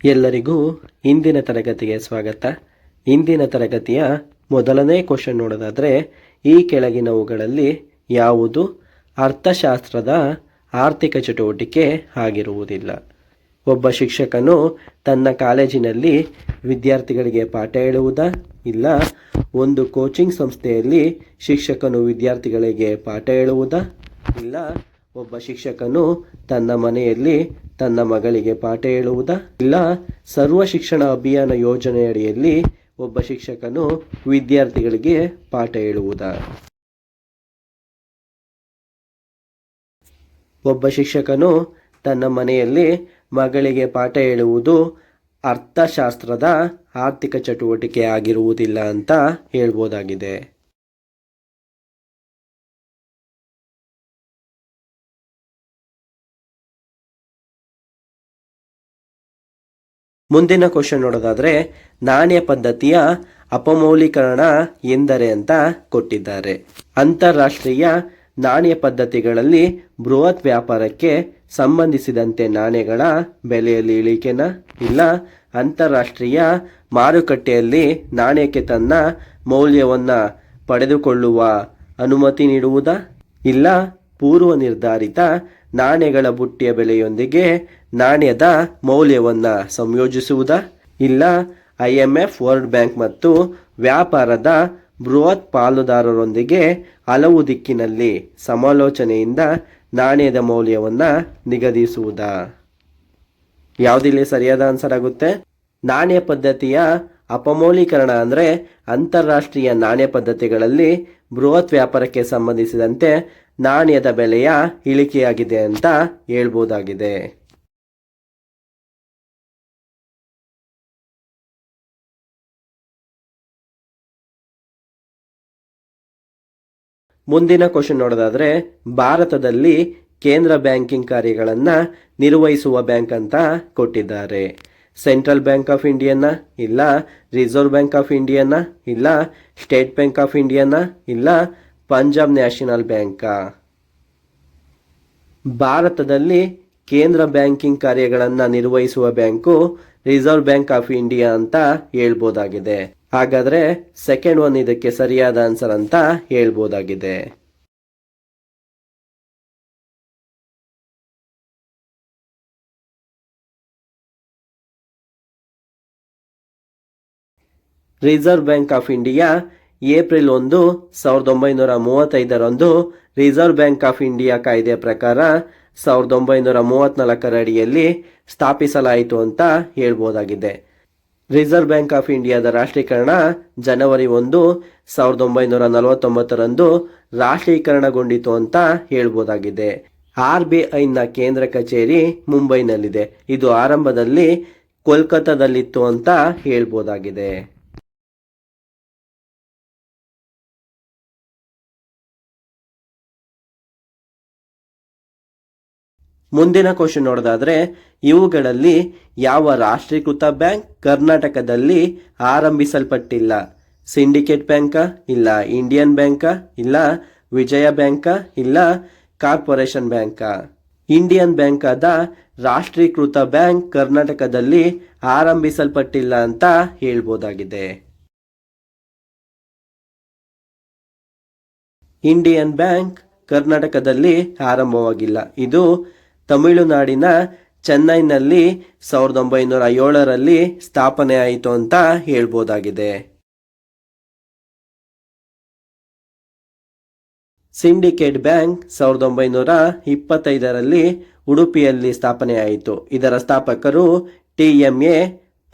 ಎಲ್ಲರಿಗೂ ಇಂದಿನ ತರಗತಿಗೆ ಸ್ವಾಗತ. ಇಂದಿನ ತರಗತಿಯ ಮೊದಲನೇ ಕ್ವಶನ್ ನೋಡೋದಾದರೆ, ಈ ಕೆಳಗಿನವುಗಳಲ್ಲಿ ಯಾವುದು ಅರ್ಥಶಾಸ್ತ್ರದ ಆರ್ಥಿಕ ಚಟುವಟಿಕೆ ಆಗಿರುವುದಿಲ್ಲ? ಒಬ್ಬ ಶಿಕ್ಷಕನು ತನ್ನ ಕಾಲೇಜಿನಲ್ಲಿ ವಿದ್ಯಾರ್ಥಿಗಳಿಗೆ ಪಾಠ ಹೇಳುವುದಾ? ಇಲ್ಲ. ಒಂದು ಕೋಚಿಂಗ್ ಸಂಸ್ಥೆಯಲ್ಲಿ ಶಿಕ್ಷಕನು ವಿದ್ಯಾರ್ಥಿಗಳಿಗೆ ಪಾಠ ಹೇಳುವುದಾ? ಇಲ್ಲ. ಒಬ್ಬ ಶಿಕ್ಷಕನು ತನ್ನ ಮನೆಯಲ್ಲಿ ತನ್ನ ಮಗಳಿಗೆ ಪಾಠ ಹೇಳುವುದಾ? ಇಲ್ಲ. ಸರ್ವ ಶಿಕ್ಷಣ ಅಭಿಯಾನ ಯೋಜನೆಯಡಿಯಲ್ಲಿ ಒಬ್ಬ ಶಿಕ್ಷಕನು ವಿದ್ಯಾರ್ಥಿಗಳಿಗೆ ಪಾಠ ಹೇಳುವುದಾ? ಒಬ್ಬ ಶಿಕ್ಷಕನು ತನ್ನ ಮನೆಯಲ್ಲಿ ಮಗಳಿಗೆ ಪಾಠ ಹೇಳುವುದು ಅರ್ಥಶಾಸ್ತ್ರದ ಆರ್ಥಿಕ ಚಟುವಟಿಕೆ ಆಗಿರುವುದಿಲ್ಲ ಅಂತ ಹೇಳ್ಬೋದಾಗಿದೆ. ಮುಂದಿನ ಕ್ವಶನ್ ನೋಡೋದಾದರೆ, ನಾಣ್ಯ ಪದ್ಧತಿಯ ಅಪಮೌಲ್ಯೀಕರಣ ಎಂದರೆ ಅಂತ ಕೊಟ್ಟಿದ್ದಾರೆ. ಅಂತಾರಾಷ್ಟ್ರೀಯ ನಾಣ್ಯ ಪದ್ಧತಿಗಳಲ್ಲಿ ಬೃಹತ್ ವ್ಯಾಪಾರಕ್ಕೆ ಸಂಬಂಧಿಸಿದಂತೆ ನಾಣ್ಯಗಳ ಬೆಲೆಯಲ್ಲಿ ಇಳಿಕೆನ? ಇಲ್ಲ. ಅಂತಾರಾಷ್ಟ್ರೀಯ ಮಾರುಕಟ್ಟೆಯಲ್ಲಿ ನಾಣ್ಯಕ್ಕೆ ತನ್ನ ಮೌಲ್ಯವನ್ನು ಪಡೆದುಕೊಳ್ಳುವ ಅನುಮತಿ ನೀಡುವುದಾ? ಇಲ್ಲ. ಪೂರ್ವ ನಿರ್ಧಾರಿತ ನಾಣ್ಯಗಳ ಬುಟ್ಟಿಯ ಬೆಲೆಯೊಂದಿಗೆ ನಾಣ್ಯದ ಮೌಲ್ಯವನ್ನು ಸಂಯೋಜಿಸುವುದಾ? ಇಲ್ಲ. IMF, ವರ್ಲ್ಡ್ ಬ್ಯಾಂಕ್ ಮತ್ತು ವ್ಯಾಪಾರದ ಬೃಹತ್ ಪಾಲುದಾರರೊಂದಿಗೆ ಹಲವು ದಿಕ್ಕಿನಲ್ಲಿ ಸಮಾಲೋಚನೆಯಿಂದ ನಾಣ್ಯದ ಮೌಲ್ಯವನ್ನು ನಿಗದಿಸುವುದಾ? ಯಾವುದಿಲ್ಲಿ ಸರಿಯಾದ ಆನ್ಸರ್ ಆಗುತ್ತೆ? ನಾಣ್ಯ ಪದ್ಧತಿಯ ಅಪಮೌಲ್ಯೀಕರಣ ಅಂದರೆ ಅಂತಾರಾಷ್ಟ್ರೀಯ ನಾಣ್ಯ ಪದ್ಧತಿಗಳಲ್ಲಿ ಬೃಹತ್ ವ್ಯಾಪಾರಕ್ಕೆ ಸಂಬಂಧಿಸಿದಂತೆ ನಾಣ್ಯದ ಬೆಲೆಯ ಇಳಿಕೆಯಾಗಿದೆ ಅಂತ ಹೇಳ್ಬೋದಾಗಿದೆ. ಮುಂದಿನ ಕ್ವಶನ್ ನೋಡೋದಾದರೆ, ಭಾರತದಲ್ಲಿ ಕೇಂದ್ರ ಬ್ಯಾಂಕಿಂಗ್ ಕಾರ್ಯಗಳನ್ನು ನಿರ್ವಹಿಸುವ ಬ್ಯಾಂಕ್ ಅಂತ ಕೊಟ್ಟಿದ್ದಾರೆ. ಸೆಂಟ್ರಲ್ ಬ್ಯಾಂಕ್ ಆಫ್ ಇಂಡಿಯಾನ? ಇಲ್ಲ. ರಿಸರ್ವ್ ಬ್ಯಾಂಕ್ ಆಫ್ ಇಂಡಿಯಾನ? ಇಲ್ಲ. ಸ್ಟೇಟ್ ಬ್ಯಾಂಕ್ ಆಫ್ ಇಂಡಿಯಾನ? ಇಲ್ಲ. ಪಂಜಾಬ್ ನ್ಯಾಷನಲ್ ಬ್ಯಾಂಕಾ? ಭಾರತದಲ್ಲಿ ಕೇಂದ್ರ ಬ್ಯಾಂಕಿಂಗ್ ಕಾರ್ಯಗಳನ್ನು ನಿರ್ವಹಿಸುವ bank reserve bank of India ಅಂತ ಹೇಳ್ಬೋದಾಗಿದೆ. ಹಾಗಾದರೆ ಸೆಕೆಂಡ್ ಒನ್ ಇದಕ್ಕೆ ಸರಿಯಾದ ಆನ್ಸರ್ ಅಂತ ಹೇಳ್ಬೋದಾಗಿದೆ. Reserve bank of India April 1, 1935ರಂದು ರಿಸರ್ವ್ ಬ್ಯಾಂಕ್ ಆಫ್ ಇಂಡಿಯಾ ಕಾಯ್ದೆಯ ಪ್ರಕಾರ 1934ರ ಅಡಿಯಲ್ಲಿ ಸ್ಥಾಪಿಸಲಾಯಿತು ಅಂತ ಹೇಳ್ಬೋದಾಗಿದೆ. ರಿಸರ್ವ್ ಬ್ಯಾಂಕ್ ಆಫ್ ಇಂಡಿಯಾದ ರಾಷ್ಟ್ರೀಕರಣ ಜನವರಿ 1, 1949ರಂದು ರಾಷ್ಟ್ರೀಕರಣಗೊಂಡಿತು ಅಂತ ಹೇಳ್ಬೋದಾಗಿದೆ. RBIನ ಕೇಂದ್ರ ಕಚೇರಿ ಮುಂಬೈನಲ್ಲಿದೆ. ಇದು ಆರಂಭದಲ್ಲಿ ಕೋಲ್ಕತ್ತಾದಲ್ಲಿತ್ತು ಅಂತ ಹೇಳ್ಬೋದಾಗಿದೆ. ಮುಂದಿನ ಕ್ವಶನ್ ನೋಡೋದಾದರೆ, ಇವುಗಳಲ್ಲಿ ಯಾವ ರಾಷ್ಟ್ರೀಕೃತ ಬ್ಯಾಂಕ್ ಕರ್ನಾಟಕದಲ್ಲಿ ಆರಂಭಿಸಲ್ಪಟ್ಟಿಲ್ಲ? ಸಿಂಡಿಕೇಟ್ ಬ್ಯಾಂಕಾ? ಇಲ್ಲ. ಇಂಡಿಯನ್ ಬ್ಯಾಂಕಾ? ಇಲ್ಲ. ವಿಜಯ ಬ್ಯಾಂಕಾ? ಇಲ್ಲ. ಕಾರ್ಪೊರೇಷನ್ ಬ್ಯಾಂಕಾ? ಇಂಡಿಯನ್ ಬ್ಯಾಂಕಾದ ರಾಷ್ಟ್ರೀಕೃತ ಬ್ಯಾಂಕ್ ಕರ್ನಾಟಕದಲ್ಲಿ ಆರಂಭಿಸಲ್ಪಟ್ಟಿಲ್ಲ ಅಂತ ಹೇಳ್ಬೋದಾಗಿದೆ. ಇಂಡಿಯನ್ ಬ್ಯಾಂಕ್ ಕರ್ನಾಟಕದಲ್ಲಿ ಆರಂಭವಾಗಿಲ್ಲ. ಇದು ತಮಿಳುನಾಡಿನ ಚೆನ್ನೈನಲ್ಲಿ 1907ರಲ್ಲಿ ಸ್ಥಾಪನೆ ಆಯಿತು ಅಂತ ಹೇಳ್ಬೋದಾಗಿದೆ. ಸಿಂಡಿಕೇಟ್ ಬ್ಯಾಂಕ್ 1925ರಲ್ಲಿ ಉಡುಪಿಯಲ್ಲಿ ಸ್ಥಾಪನೆಯಾಯಿತು. ಇದರ ಸ್ಥಾಪಕರು TMA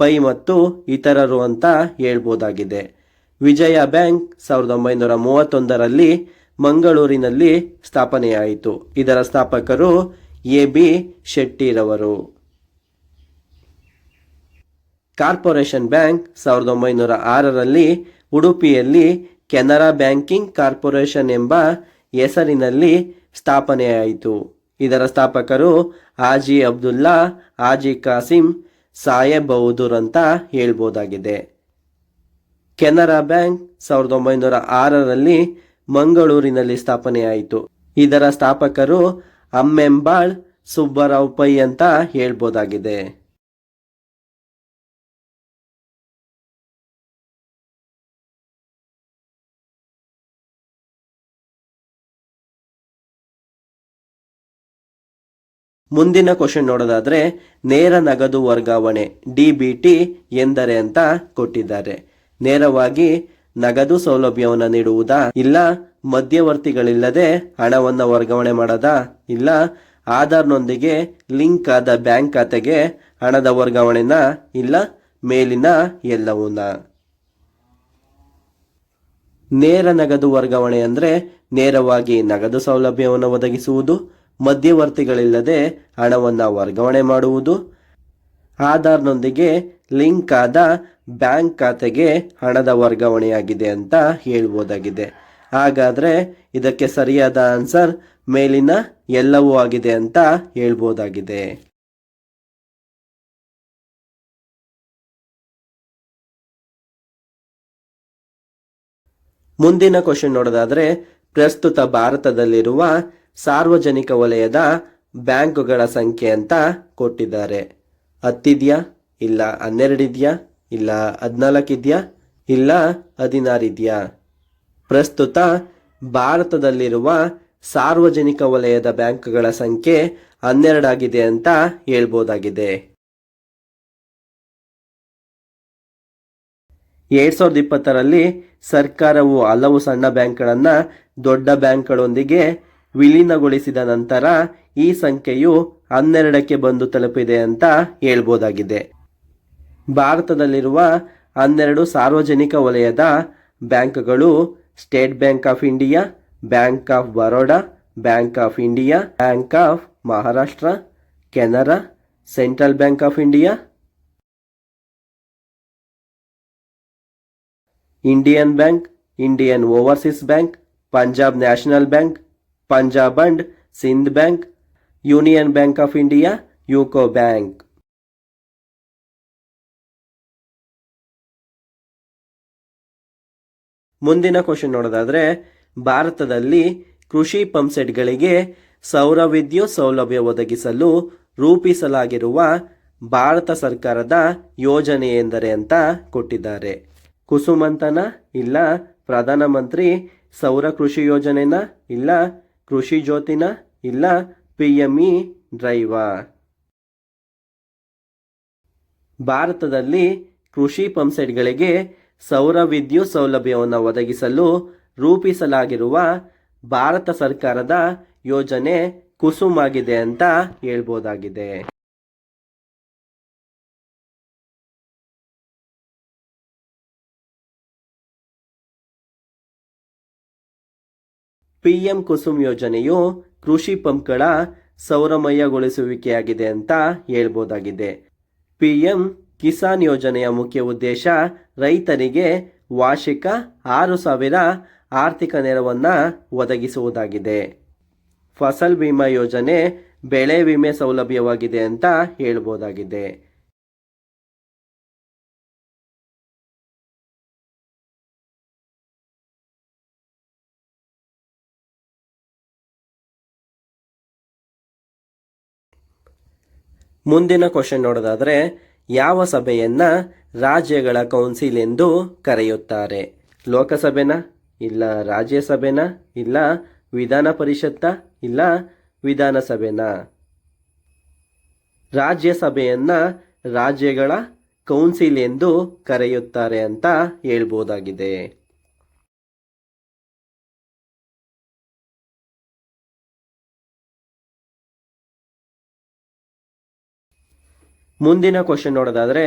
ಪೈ ಮತ್ತು ಇತರರು ಅಂತ ಹೇಳ್ಬೋದಾಗಿದೆ. ವಿಜಯ ಬ್ಯಾಂಕ್ 1931ರಲ್ಲಿ ಮಂಗಳೂರಿನಲ್ಲಿ ಸ್ಥಾಪನೆಯಾಯಿತು. ಇದರ ಸ್ಥಾಪಕರು AB ಶೆಟ್ಟಿರವರು. ಕಾರ್ಪೊರೇಷನ್ ಬ್ಯಾಂಕ್ 1906ರಲ್ಲಿ ಉಡುಪಿಯಲ್ಲಿ ಕೆನರಾ ಬ್ಯಾಂಕಿಂಗ್ ಕಾರ್ಪೊರೇಷನ್ ಎಂಬ ಹೆಸರಿನಲ್ಲಿ ಸ್ಥಾಪನೆಯಾಯಿತು. ಇದರ ಸ್ಥಾಪಕರು ಹಾಜಿ ಅಬ್ದುಲ್ಲಾ, ಹಾಜಿ ಕಾಸಿಂ, ಸಾಹೇಬ್ ಬಹದ್ದೂರ್ ಅಂತ ಹೇಳ್ಬೋದಾಗಿದೆ. ಕೆನರಾ ಬ್ಯಾಂಕ್ 1906ರಲ್ಲಿ ಮಂಗಳೂರಿನಲ್ಲಿ ಸ್ಥಾಪನೆಯಾಯಿತು. ಇದರ ಸ್ಥಾಪಕರು ಅಮ್ಮೆಂಬಾಳ್ ಸುಬ್ಬರಾವ್ ಪೈ ಅಂತ ಹೇಳ್ಬೋದಾಗಿದೆ. ಮುಂದಿನ ಕ್ವಶನ್ ನೋಡೋದಾದ್ರೆ ನೇರ ನಗದು ವರ್ಗಾವಣೆ DBT ಎಂದರೆ ಅಂತ ಕೊಟ್ಟಿದ್ದಾರೆ. ನೇರವಾಗಿ ನಗದು ಸೌಲಭ್ಯವನ್ನು ನೀಡುವುದಾ, ಇಲ್ಲ ಮಧ್ಯವರ್ತಿಗಳಿಲ್ಲದೆ ಹಣವನ್ನು ವರ್ಗಾವಣೆ ಮಾಡೋದಾ, ಇಲ್ಲ ಆಧಾರ್ನೊಂದಿಗೆ ಲಿಂಕ್ ಆದ ಬ್ಯಾಂಕ್ ಖಾತೆಗೆ ಹಣದ ವರ್ಗಾವಣೆನ, ಇಲ್ಲ ಮೇಲಿನ ಎಲ್ಲವನ್ನ. ನೇರ ನಗದು ವರ್ಗಾವಣೆ ಅಂದರೆ ನೇರವಾಗಿ ನಗದು ಸೌಲಭ್ಯವನ್ನು ಒದಗಿಸುವುದು, ಮಧ್ಯವರ್ತಿಗಳಿಲ್ಲದೆ ಹಣವನ್ನು ವರ್ಗಾವಣೆ ಮಾಡುವುದು, ಆಧಾರ್ನೊಂದಿಗೆ ಲಿಂಕ್ ಆದ ಬ್ಯಾಂಕ್ ಖಾತೆಗೆ ಹಣದ ವರ್ಗಾವಣೆಯಾಗಿದೆ ಅಂತ ಹೇಳ್ಬೋದಾಗಿದೆ. ಹಾಗಾದರೆ ಇದಕ್ಕೆ ಸರಿಯಾದ ಆನ್ಸರ್ ಮೇಲಿನ ಎಲ್ಲವೂ ಆಗಿದೆ ಅಂತ ಹೇಳ್ಬೋದಾಗಿದೆ. ಮುಂದಿನ ಕ್ವಶನ್ ನೋಡೋದಾದ್ರೆ ಪ್ರಸ್ತುತ ಭಾರತದಲ್ಲಿರುವ ಸಾರ್ವಜನಿಕ ವಲಯದ ಬ್ಯಾಂಕುಗಳ ಸಂಖ್ಯೆ ಅಂತ ಕೊಟ್ಟಿದ್ದಾರೆ. 10 ಇದೆಯಾ, ಇಲ್ಲ 12 ಇದೆಯಾ, ಇಲ್ಲ 14 ಇದೆಯಾ, ಇಲ್ಲ 16 ಇದೆಯಾ? ಪ್ರಸ್ತುತ ಭಾರತದಲ್ಲಿರುವ ಸಾರ್ವಜನಿಕ ವಲಯದ ಬ್ಯಾಂಕುಗಳ ಸಂಖ್ಯೆ 12 ಆಗಿದೆ ಅಂತ ಹೇಳ್ಬೋದಾಗಿದೆ. 2020ರಲ್ಲಿ ಸರ್ಕಾರವು ಹಲವು ಸಣ್ಣ ಬ್ಯಾಂಕ್ಗಳನ್ನು ದೊಡ್ಡ ಬ್ಯಾಂಕ್ಗಳೊಂದಿಗೆ ವಿಲೀನಗೊಳಿಸಿದ ನಂತರ ಈ ಸಂಖ್ಯೆಯು 12ಕ್ಕೆ ಬಂದು ತಲುಪಿದೆ ಅಂತ ಹೇಳ್ಬೋದಾಗಿದೆ. ಭಾರತದಲ್ಲಿರುವ 12 ಸಾರ್ವಜನಿಕ ವಲಯದ ಬ್ಯಾಂಕ್ಗಳು State bank of India, Bank of Baroda, Bank of India, Bank of Maharashtra, Canara, Central bank of India, Indian Bank, Indian Overseas Bank, Punjab National Bank, Punjab and Sindh Bank, Union Bank of India, UCO Bank. ಮುಂದಿನ ಕ್ವಶನ್ ನೋಡೋದಾದ್ರೆ ಭಾರತದಲ್ಲಿ ಕೃಷಿ ಪಂಪ್ಸೆಟ್ಗಳಿಗೆ ಸೌರ ವಿದ್ಯುತ್ ಸೌಲಭ್ಯ ಒದಗಿಸಲು ರೂಪಿಸಲಾಗಿರುವ ಭಾರತ ಸರ್ಕಾರದ ಯೋಜನೆ ಎಂದರೆ ಅಂತ ಕೊಟ್ಟಿದ್ದಾರೆ. ಕುಸುಮಂತನ, ಇಲ್ಲ ಪ್ರಧಾನಮಂತ್ರಿ ಸೌರ ಕೃಷಿ ಯೋಜನೆನ, ಇಲ್ಲ ಕೃಷಿ ಜ್ಯೋತಿನ, ಇಲ್ಲ PME ಡ್ರೈವ. ಭಾರತದಲ್ಲಿ ಕೃಷಿ ಪಂಪ್ಸೆಟ್ಗಳಿಗೆ ಸೌರ ವಿದ್ಯುತ್ ಸೌಲಭ್ಯವನ್ನು ಒದಗಿಸಲು ರೂಪಿಸಲಾಗಿರುವ ಭಾರತ ಸರ್ಕಾರದ ಯೋಜನೆ ಕುಸುಮ್ ಆಗಿದೆ ಅಂತ ಹೇಳ್ಬೋದಾಗಿದೆ. PM ಕುಸುಮ್ ಯೋಜನೆಯು ಕೃಷಿ ಪಂಪ್ಗಳ ಸೌರಮಯಗೊಳಿಸುವಿಕೆಯಾಗಿದೆ ಅಂತ ಹೇಳ್ಬೋದಾಗಿದೆ. PM ಕಿಸಾನ್ ಯೋಜನೆಯ ಮುಖ್ಯ ಉದ್ದೇಶ ರೈತರಿಗೆ ವಾರ್ಷಿಕ 6,000 ಆರ್ಥಿಕ ನೆರವನ್ನು ಒದಗಿಸುವುದಾಗಿದೆ. ಫಸಲ್ ಬಿಮಾ ಯೋಜನೆ ಬೆಳೆ ವಿಮೆ ಸೌಲಭ್ಯವಾಗಿದೆ ಅಂತ ಹೇಳ್ಬೋದಾಗಿದೆ. ಮುಂದಿನ ಕ್ವಶನ್ ನೋಡೋದಾದ್ರೆ ಯಾವ ಸಭೆಯನ್ನ ರಾಜ್ಯಗಳ ಕೌನ್ಸಿಲ್ ಎಂದು ಕರೆಯುತ್ತಾರೆ? ಲೋಕಸಭೆನ, ಇಲ್ಲ ರಾಜ್ಯಸಭೆನ, ಇಲ್ಲ ವಿಧಾನ ಪರಿಷತ್ತ, ಇಲ್ಲ ವಿಧಾನಸಭೆನ? ರಾಜ್ಯಸಭೆಯನ್ನ ರಾಜ್ಯಗಳ ಕೌನ್ಸಿಲ್ ಎಂದು ಕರೆಯುತ್ತಾರೆ ಅಂತ ಹೇಳ್ಬೋದಾಗಿದೆ. ಮುಂದಿನ ಕ್ವಶನ್ ನೋಡೋದಾದ್ರೆ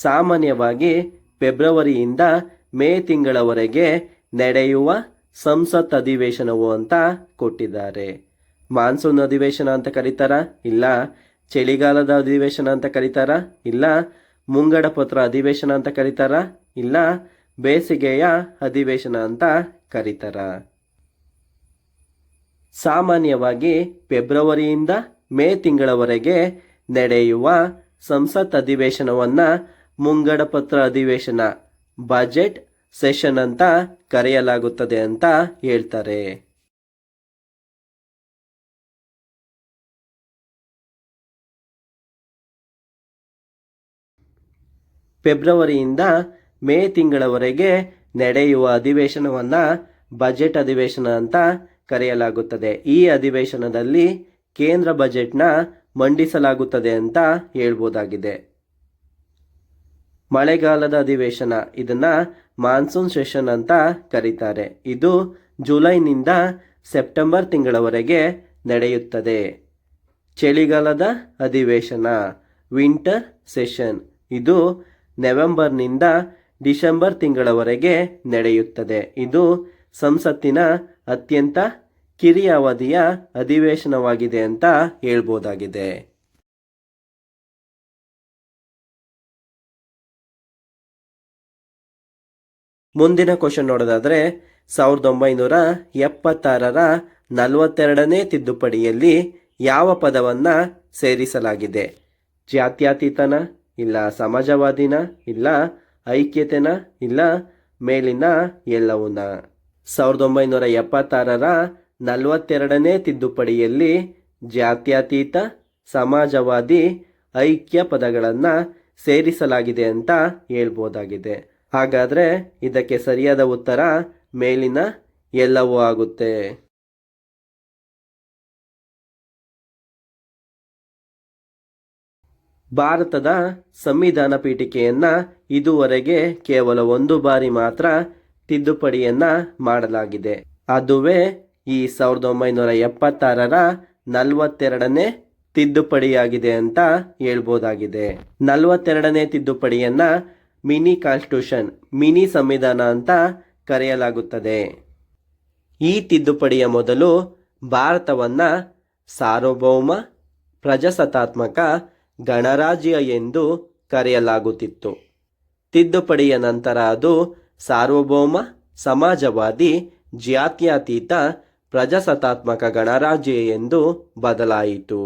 ಸಾಮಾನ್ಯವಾಗಿ ಫೆಬ್ರವರಿಯಿಂದ ಮೇ ತಿಂಗಳವರೆಗೆ ನಡೆಯುವ ಸಂಸತ್ ಅಧಿವೇಶನವು ಅಂತ ಕೊಟ್ಟಿದ್ದಾರೆ. ಮಾನ್ಸೂನ್ ಅಧಿವೇಶನ ಅಂತ ಕರೀತಾರ, ಇಲ್ಲ ಚಳಿಗಾಲದ ಅಧಿವೇಶನ ಅಂತ ಕರೀತಾರ, ಇಲ್ಲ ಮುಂಗಡ ಪತ್ರ ಅಧಿವೇಶನ ಅಂತ ಕರೀತಾರ, ಇಲ್ಲ ಬೇಸಿಗೆಯ ಅಧಿವೇಶನ ಅಂತ ಕರೀತಾರ? ಸಾಮಾನ್ಯವಾಗಿ ಫೆಬ್ರವರಿಯಿಂದ ಮೇ ತಿಂಗಳವರೆಗೆ ನಡೆಯುವ ಸಂಸತ್ ಅಧಿವೇಶನವನ್ನು ಮುಂಗಡ ಪತ್ರ ಅಧಿವೇಶನ, ಬಜೆಟ್ ಸೆಷನ್ ಅಂತ ಕರೆಯಲಾಗುತ್ತದೆ ಅಂತ ಹೇಳ್ತಾರೆ. ಫೆಬ್ರವರಿಯಿಂದ ಮೇ ತಿಂಗಳವರೆಗೆ ನಡೆಯುವ ಅಧಿವೇಶನವನ್ನು ಬಜೆಟ್ ಅಧಿವೇಶನ ಅಂತ ಕರೆಯಲಾಗುತ್ತದೆ. ಈ ಅಧಿವೇಶನದಲ್ಲಿ ಕೇಂದ್ರ ಬಜೆಟ್ನ ಮಂಡಿಸಲಾಗುತ್ತದೆ ಅಂತ ಹೇಳ್ಬೋದಾಗಿದೆ. ಮಳೆಗಾಲದ ಅಧಿವೇಶನ, ಇದನ್ನ ಮಾನ್ಸೂನ್ ಸೆಷನ್ ಅಂತ ಕರೀತಾರೆ. ಇದು ಜುಲೈನಿಂದ ಸೆಪ್ಟೆಂಬರ್ ತಿಂಗಳವರೆಗೆ ನಡೆಯುತ್ತದೆ. ಚಳಿಗಾಲದ ಅಧಿವೇಶನ, ವಿಂಟರ್ ಸೆಷನ್, ಇದು ನವೆಂಬರ್ನಿಂದ ಡಿಸೆಂಬರ್ ತಿಂಗಳವರೆಗೆ ನಡೆಯುತ್ತದೆ. ಇದು ಸಂಸತ್ತಿನ ಅತ್ಯಂತ ಕಿರಿಯ ಅವಧಿಯ ಅಧಿವೇಶನವಾಗಿದೆ ಅಂತ ಹೇಳ್ಬೋದಾಗಿದೆ. ಮುಂದಿನ ಕ್ವಶನ್ ನೋಡೋದಾದ್ರೆ 1976ರ 42ನೇ ತಿದ್ದುಪಡಿಯಲ್ಲಿ ಯಾವ ಪದವನ್ನ ಸೇರಿಸಲಾಗಿದೆ? ಜಾತ್ಯತೀತನ, ಇಲ್ಲ ಸಮಾಜವಾದಿನ, ಇಲ್ಲ ಐಕ್ಯತೆನ, ಇಲ್ಲ ಮೇಲಿನ ಎಲ್ಲವನ್ನ. 1976ರ 42ನೇ ತಿದ್ದುಪಡಿಯಲ್ಲಿ ಜಾತ್ಯತೀತ, ಸಮಾಜವಾದಿ, ಐಕ್ಯ ಪದಗಳನ್ನು ಸೇರಿಸಲಾಗಿದೆ ಅಂತ ಹೇಳ್ಬೋದಾಗಿದೆ. ಹಾಗಾದರೆ ಇದಕ್ಕೆ ಸರಿಯಾದ ಉತ್ತರ ಮೇಲಿನ ಎಲ್ಲವೂ ಆಗುತ್ತೆ. ಭಾರತದ ಸಂವಿಧಾನ ಪೀಠಿಕೆಯನ್ನ ಇದುವರೆಗೆ ಕೇವಲ ಒಂದು ಬಾರಿ ಮಾತ್ರ ತಿದ್ದುಪಡಿಯನ್ನ ಮಾಡಲಾಗಿದೆ. ಅದುವೇ ಈ 1976ರ 42ನೇ ತಿದ್ದುಪಡಿಯಾಗಿದೆ ಅಂತ ಹೇಳ್ಬೋದಾಗಿದೆ. 42ನೇ ತಿದ್ದುಪಡಿಯನ್ನ ಮಿನಿ ಕಾನ್ಸ್ಟಿಟ್ಯೂಷನ್, ಮಿನಿ ಸಂವಿಧಾನ ಅಂತ ಕರೆಯಲಾಗುತ್ತದೆ. ಈ ತಿದ್ದುಪಡಿಯ ಮೊದಲು ಭಾರತವನ್ನ ಸಾರ್ವಭೌಮ, ಪ್ರಜಾಸತ್ತಾತ್ಮಕ ಗಣರಾಜ್ಯ ಎಂದು ಕರೆಯಲಾಗುತ್ತಿತ್ತು. ತಿದ್ದುಪಡಿಯ ನಂತರ ಅದು ಸಾರ್ವಭೌಮ, ಸಮಾಜವಾದಿ, ಜಾತ್ಯತೀತ, ಪ್ರಜಾಸತ್ತಾತ್ಮಕ ಗಣರಾಜ್ಯ ಎಂದು ಬದಲಾಯಿತು.